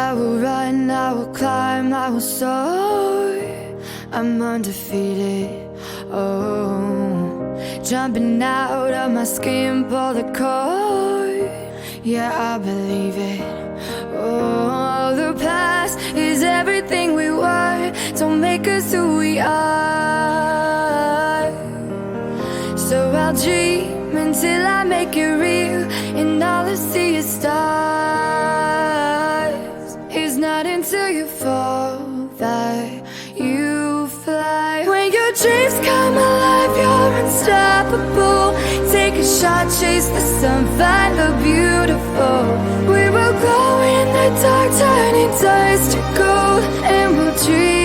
I will run, I will climb, I will soar. I'm undefeated, oh. Jumping out of my skin, pull the cord. Yeah, I believe it. Oh, the past is everything we were. Don't make us who we are. So I'll dream until I make it real, and all I see is stars. It's not until you fall that you fly. When your dreams come alive, you're unstoppable. Take a shot, chase the sun, find the beautiful. We will glow in the dark, turning dust to gold, and we'll dream